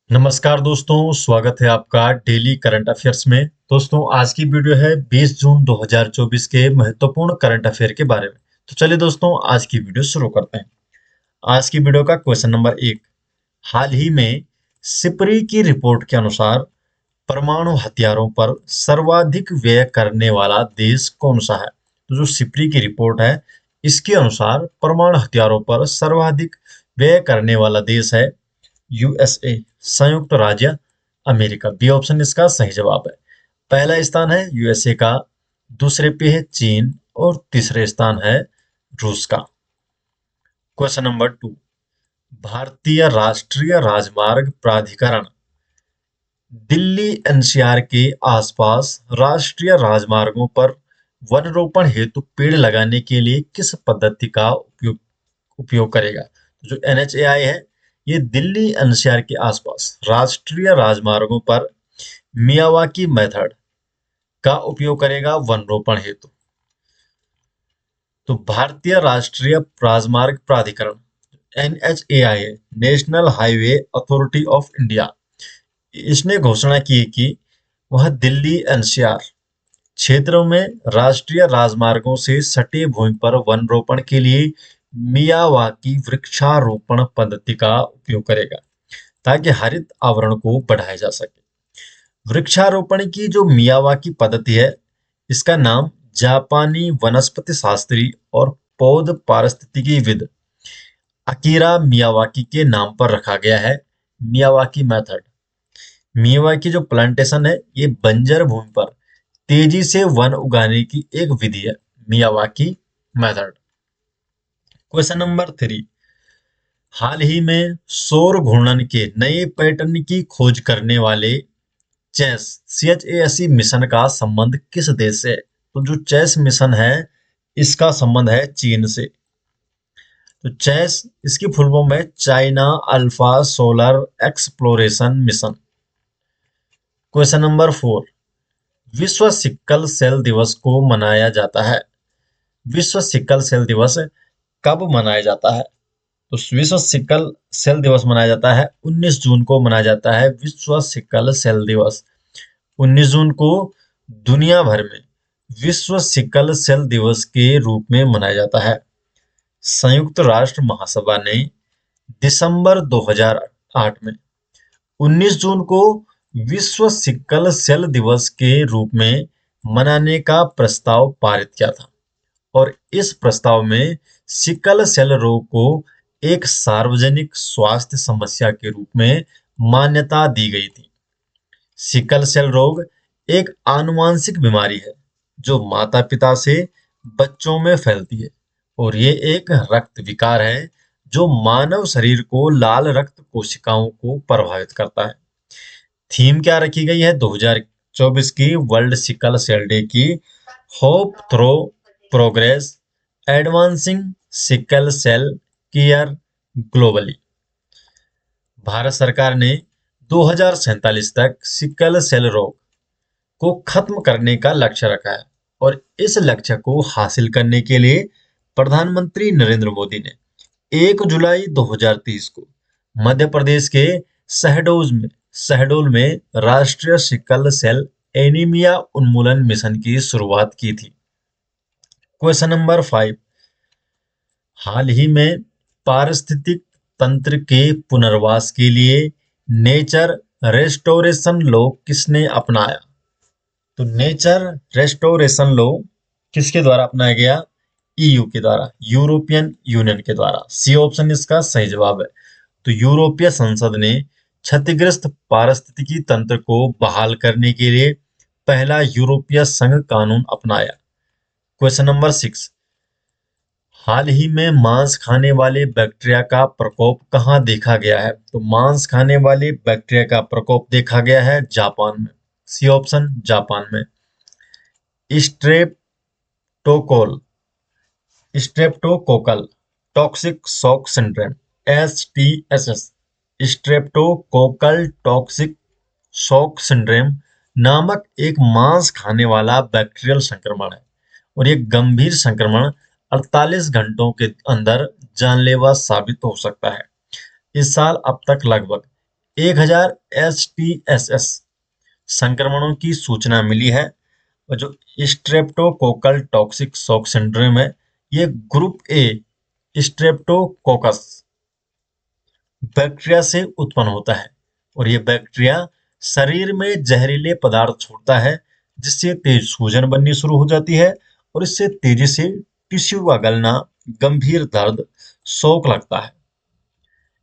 नमस्कार दोस्तों, स्वागत है आपका डेली करंट अफेयर्स में। दोस्तों, आज की वीडियो है 20 जून 2024 के महत्वपूर्ण करंट अफेयर के बारे में। तो चलिए दोस्तों, आज की वीडियो शुरू करते हैं। आज की वीडियो का क्वेश्चन नंबर 1। हाल ही में सिपरी की रिपोर्ट के अनुसार परमाणु हथियारों पर सर्वाधिक व्यय करने वाला देश कौन सा है? तो जो सिपरी की रिपोर्ट है, इसके अनुसार परमाणु हथियारों पर सर्वाधिक व्यय करने वाला देश है यूएसए, संयुक्त राज्य अमेरिका। बी ऑप्शन इसका सही जवाब है। पहला स्थान है यूएसए का, दूसरे पे है चीन और तीसरे स्थान है रूस का। Question number 2। भारतीय राष्ट्रीय राजमार्ग प्राधिकरण दिल्ली एनसीआर के आसपास राष्ट्रीय राजमार्गों पर वनरोपण हेतु पेड़ लगाने के लिए किस पद्धति का उपयोग करेगा? जो एनएचएआई है, ये दिल्ली एनसीआर के आसपास राष्ट्रीय राजमार्गों पर मियावाकी मेथड का उपयोग करेगा वन रोपण हेतु। तो भारतीय राष्ट्रीय राजमार्ग प्राधिकरण एनएचएआई है, national highway authority of India, इसने घोषणा की कि वह दिल्ली एनसीआर क्षेत्रों में राष्ट्रीय राजमार्गों से सटे भूमि पर वन रोपण के लिए मियावाकी वृक्षारोपण पद्धति का उपयोग करेगा ताकि हरित आवरण को बढ़ाया जा सके। वृक्षारोपण की जो मियावाकी पद्धति है, इसका नाम जापानी वनस्पति शास्त्री और पौध पारिस्थितिकीविद अकीरा मियावाकी के नाम पर रखा गया है। मियावाकी मेथड, मियावाकी जो प्लांटेशन है, ये बंजर भूमि पर तेजी से वन उगाने की एक विधि है, मियावाकी मेथड। Question number 3। हाल ही में सौर घूर्णन के नए पैटर्न की खोज करने वाले चेस CHASE मिशन का संबंध किस देश से है? तो जो चेस मिशन है, इसका संबंध है चीन से। तो चेस, इसकी फुल फॉर्म है China alpha solar exploration mission. Question number 4। विश्व सिक्कल सेल दिवस को मनाया जाता है। विश्व सिक्कल सेल दिवस कब मनाया जाता है? तो विश्व सिक्कल सेल दिवस मनाया जाता है 19 जून को मनाया जाता है विश्व सिक्कल सेल दिवस। 19 जून को दुनिया भर में विश्व सिकल सेल दिवस के रूप में मनाया जाता है। संयुक्त राष्ट्र महासभा ने दिसंबर 2008 में 19 जून को विश्व सिकल सेल दिवस के रूप में मनाने का प्रस्ताव पारित किया था और इस प्रस्ताव में सिकल सेल रोग को एक सार्वजनिक स्वास्थ्य समस्या के रूप में मान्यता दी गई थी। सिकल सेल रोग एक आनुवांशिक बीमारी है जो माता पिता से बच्चों में फैलती है और ये एक रक्त विकार है जो मानव शरीर को लाल रक्त कोशिकाओं को प्रभावित करता है। थीम क्या रखी गई है 2024 की वर्ल्ड सिकल सेल डे की? Hope through progress, advancing sickle cell care globally. Bharat सरकार ने 2047 तक सिकल सेल रोग को खत्म करने का लक्ष्य रखा है और इस लक्ष्य को हासिल करने के लिए प्रधानमंत्री नरेंद्र मोदी ने 1 जुलाई 2030 को मध्य प्रदेश के शहडोल में राष्ट्रीय सिकल सेल एनीमिया उन्मूलन मिशन की शुरुआत की थी। Question number 5। हाल ही में पारिस्थितिक तंत्र के पुनर्वास के लिए नेचर रेस्टोरेशन लॉ किसने अपनाया? तो नेचर रेस्टोरेशन लॉ किसके द्वारा अपनाया गया? ईयू के द्वारा, यूरोपियन यूनियन के द्वारा। सी ऑप्शन इसका सही जवाब है। तो यूरोपीय संसद ने क्षतिग्रस्त पारिस्थितिकी तंत्र को बहाल करने के लिए पहला यूरोपीय संघ कानून अपनाया। Question number 6। हाल ही में मांस खाने वाले बैक्टीरिया का प्रकोप कहाँ देखा गया है? तो मांस खाने वाले बैक्टीरिया का प्रकोप देखा गया है जापान में। सी ऑप्शन जापान में। Streptococcal streptococcal toxic shock syndrome STSS, streptococcal toxic shock syndrome नामक एक मांस खाने वाला बैक्टीरियल संक्रमण है और ये गंभीर संक्रमण 48 घंटों के अंदर जानलेवा साबित हो सकता है। इस साल अब तक लगभग 1000 STSS संक्रमणों की सूचना मिली है। और जो स्ट्रेप्टोकोकल टॉक्सिक शॉक सिंड्रोम है, ये ग्रुप ए स्ट्रेप्टोकोकस बैक्टीरिया से उत्पन्न होता है। और ये बैक्टीरिया शरीर में जहरीले पदार्थ छोड़ता है, जिससे तेज सूजन बननी शुरू हो जाती है और इससे तेजी से टिश्यू का गलना, गंभीर दर्द, शौक लगता है।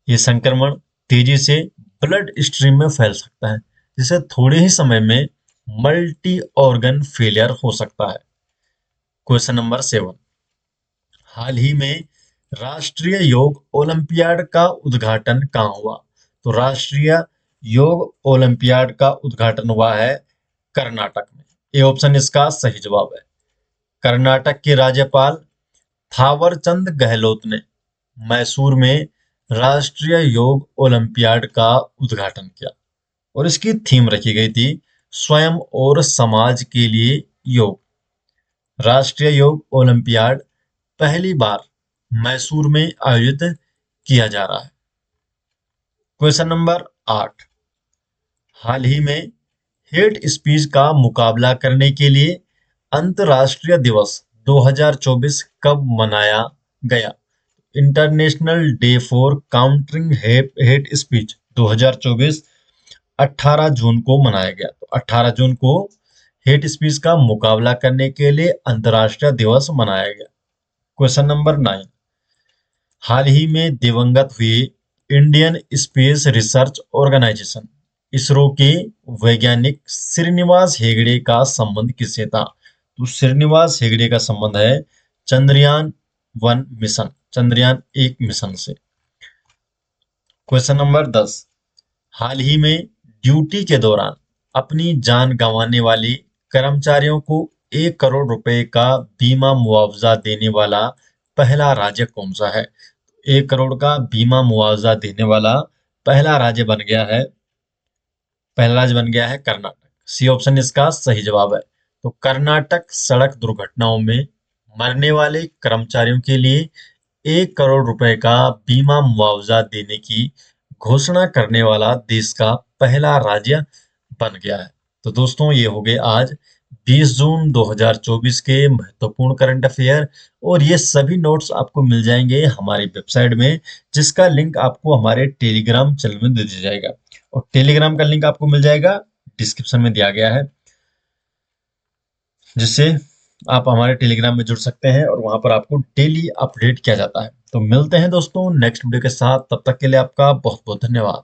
ये संक्रमण तेजी से ब्लड स्ट्रीम में फैल सकता है, जिससे थोड़े ही समय में मल्टी ऑर्गन फेलियर हो सकता है। क्वेश्चन नंबर 7, हाल ही में राष्ट्रीय योग ओलंपियाड का उद्घाटन कहाँ हुआ? तो राष्ट्रीय योग ओलंपियाड का उद्घाटन हुआ है कर्नाटक में। ये ऑप्शन इसका सही जवाब है। कर्नाटक के राज्यपाल थावरचंद गहलोत ने मैसूर में राष्ट्रीय योग ओलंपियाड का उद्घाटन किया और इसकी थीम रखी गई थी स्वयं और समाज के लिए योग। राष्ट्रीय योग ओलंपियाड पहली बार मैसूर में आयोजित किया जा रहा है। क्वेश्चन नंबर 8, हाल ही में हेट स्पीच का मुकाबला करने के लिए अंतर्राष्ट्रीय दिवस 2024 कब मनाया गया? International day for countering hate speech 2024 18 जून को मनाया गया। तो 18 जून को हेट स्पीच का मुकाबला करने के लिए अंतर्राष्ट्रीय दिवस मनाया गया। क्वेश्चन नंबर 9, हाल ही में दिवंगत हुए Indian space research organisation ISRO के वैज्ञानिक श्रीनिवास हेगड़े का संबंध किससे था? तो श्रीनिवास हेगड़े का संबंध है चंद्रयान-1 मिशन, चंद्रयान-1 मिशन से। क्वेश्चन नंबर 10, हाल ही में ड्यूटी के दौरान अपनी जान गंवाने वाले कर्मचारियों को 1 करोड़ रुपए का बीमा मुआवजा देने वाला पहला राज्य कौन सा है? 1 करोड़ का बीमा मुआवजा देने वाला पहला राज्य बन गया है कर्नाटक। सी ऑप्शन इसका सही जवाब है। तो कर्नाटक सड़क दुर्घटनाओं में मरने वाले कर्मचारियों के लिए 1 करोड़ रुपए का बीमा मुआवजा देने की घोषणा करने वाला देश का पहला राज्य बन गया है। तो दोस्तों, ये हो गए आज 20 जून 2024 के महत्वपूर्ण करंट अफेयर। और ये सभी नोट्स आपको मिल जाएंगे हमारी वेबसाइट में, जिसका लिंक आपको हमारे टेलीग्राम चैनल में दे दिया जाएगा। और टेलीग्राम का लिंक आपको मिल जाएगा डिस्क्रिप्शन में दिया गया है, जिससे आप हमारे टेलीग्राम में जुड़ सकते हैं और वहां पर आपको डेली अपडेट किया जाता है। तो मिलते हैं दोस्तों नेक्स्ट वीडियो के साथ, तब तक के लिए आपका बहुत बहुत धन्यवाद।